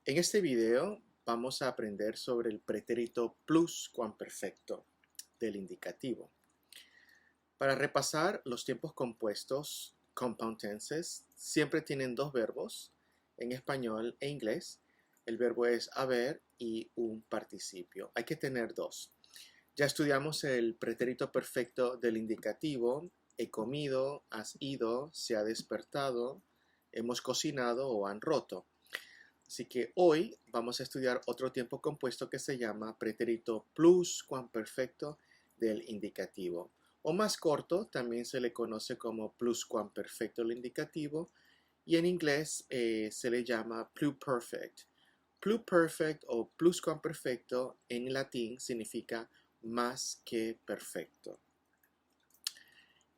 En este video vamos a aprender sobre el pretérito pluscuamperfecto del indicativo. Para repasar, los tiempos compuestos compound tenses siempre tienen dos verbos en español e inglés. El verbo es haber y un participio. Hay que tener dos. Ya estudiamos el pretérito perfecto del indicativo. He comido, has ido, se ha despertado, hemos cocinado o han roto. Así que hoy vamos a estudiar otro tiempo compuesto que se llama pretérito pluscuamperfecto del indicativo. O más corto, también se le conoce como pluscuamperfecto del indicativo. Y en inglés se le llama pluperfect. Pluperfect o pluscuamperfecto en latín significa más que perfecto.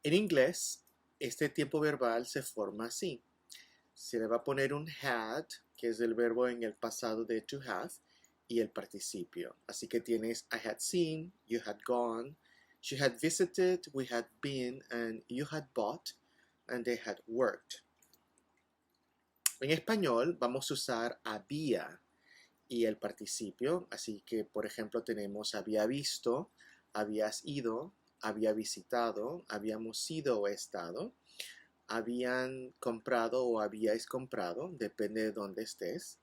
En inglés, este tiempo verbal se forma así. Se le va a poner un had, que es el verbo en el pasado de to have, y el participio. Así que tienes I had seen, you had gone, she had visited, we had been, and you had bought, and they had worked. En español vamos a usar había y el participio. Así que, por ejemplo, tenemos había visto, habías ido, había visitado, habíamos ido o estado. Habían comprado o habíais comprado, depende de dónde estés,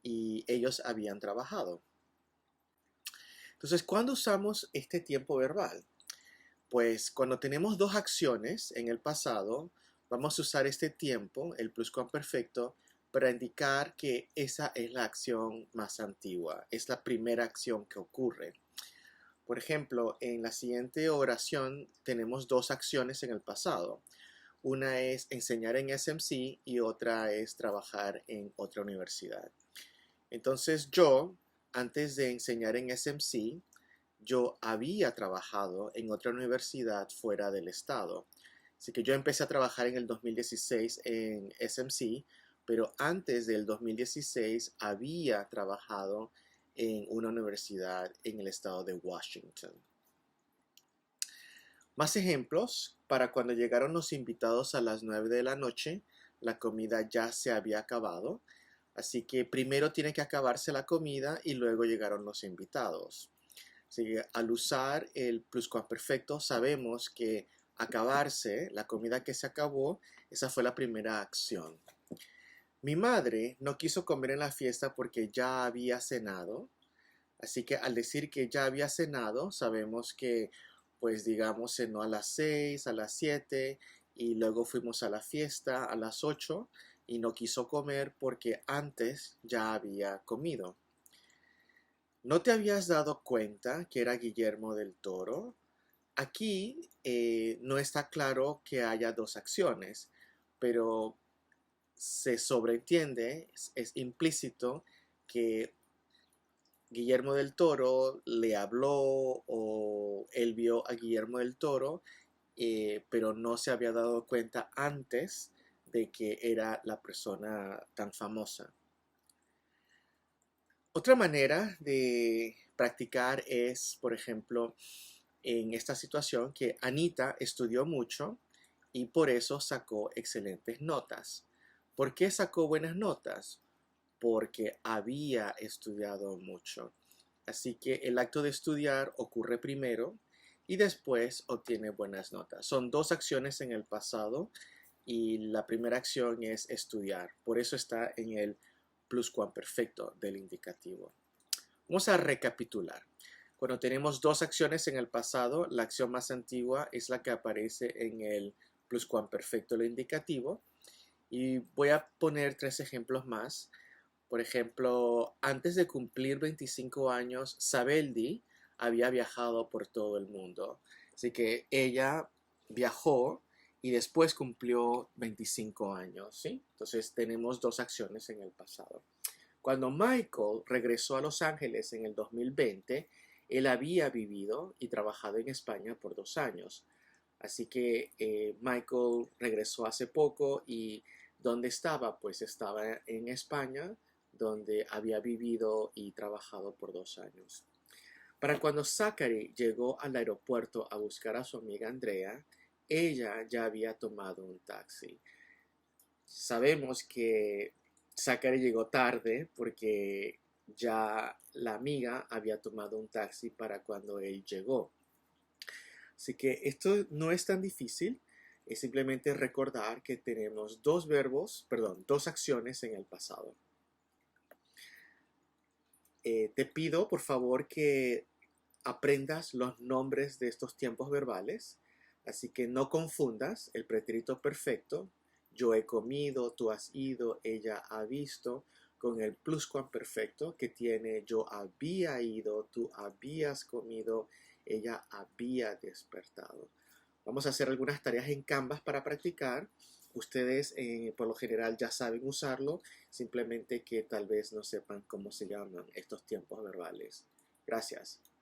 y ellos habían trabajado. Entonces, ¿cuándo usamos este tiempo verbal? Pues cuando tenemos dos acciones en el pasado, vamos a usar este tiempo, el pluscuamperfecto, para indicar que esa es la acción más antigua, es la primera acción que ocurre. Por ejemplo, en la siguiente oración tenemos dos acciones en el pasado. Una es enseñar en SMC y otra es trabajar en otra universidad. Entonces yo, antes de enseñar en SMC, yo había trabajado en otra universidad fuera del estado. Así que yo empecé a trabajar en el 2016 en SMC, pero antes del 2016 había trabajado en una universidad en el estado de Washington. Más ejemplos, para cuando llegaron los invitados a las 9 de la noche, la comida ya se había acabado, así que primero tiene que acabarse la comida y luego llegaron los invitados. Así que al usar el pluscuamperfecto sabemos que acabarse, la comida que se acabó, esa fue la primera acción. Mi madre no quiso comer en la fiesta porque ya había cenado, así que al decir que ya había cenado, sabemos que pues digamos cenó a las 6, a las 7 y luego fuimos a la fiesta a las 8 y no quiso comer porque antes ya había comido. ¿No te habías dado cuenta que era Guillermo del Toro? Aquí no está claro que haya dos acciones, pero se sobreentiende, es implícito que Guillermo del Toro le habló o él vio a Guillermo del Toro, pero no se había dado cuenta antes de que era la persona tan famosa. Otra manera de practicar es, por ejemplo, en esta situación que Anita estudió mucho y por eso sacó excelentes notas. ¿Por qué sacó buenas notas? Porque había estudiado mucho. Así que el acto de estudiar ocurre primero y después obtiene buenas notas. Son dos acciones en el pasado y la primera acción es estudiar. Por eso está en el pluscuamperfecto del indicativo. Vamos a recapitular. Cuando tenemos dos acciones en el pasado, la acción más antigua es la que aparece en el pluscuamperfecto del indicativo. Y voy a poner tres ejemplos más. Por ejemplo, antes de cumplir 25 años, Sabeldi había viajado por todo el mundo. Así que ella viajó y después cumplió 25 años, ¿sí? Entonces tenemos dos acciones en el pasado. Cuando Michael regresó a Los Ángeles en el 2020, él había vivido y trabajado en España por 2 años. Así que Michael regresó hace poco y ¿dónde estaba? Pues estaba en España, donde había vivido y trabajado por 2 años. Para cuando Zachary llegó al aeropuerto a buscar a su amiga Andrea, ella ya había tomado un taxi. Sabemos que Zachary llegó tarde porque ya la amiga había tomado un taxi para cuando él llegó. Así que esto no es tan difícil, es simplemente recordar que tenemos dos acciones en el pasado. Te pido por favor que aprendas los nombres de estos tiempos verbales, así que no confundas el pretérito perfecto, yo he comido, tú has ido, ella ha visto, con el pluscuamperfecto que tiene yo había ido, tú habías comido, ella había despertado. Vamos a hacer algunas tareas en Canvas para practicar. Ustedes por lo general ya saben usarlo, simplemente que tal vez no sepan cómo se llaman estos tiempos verbales. Gracias.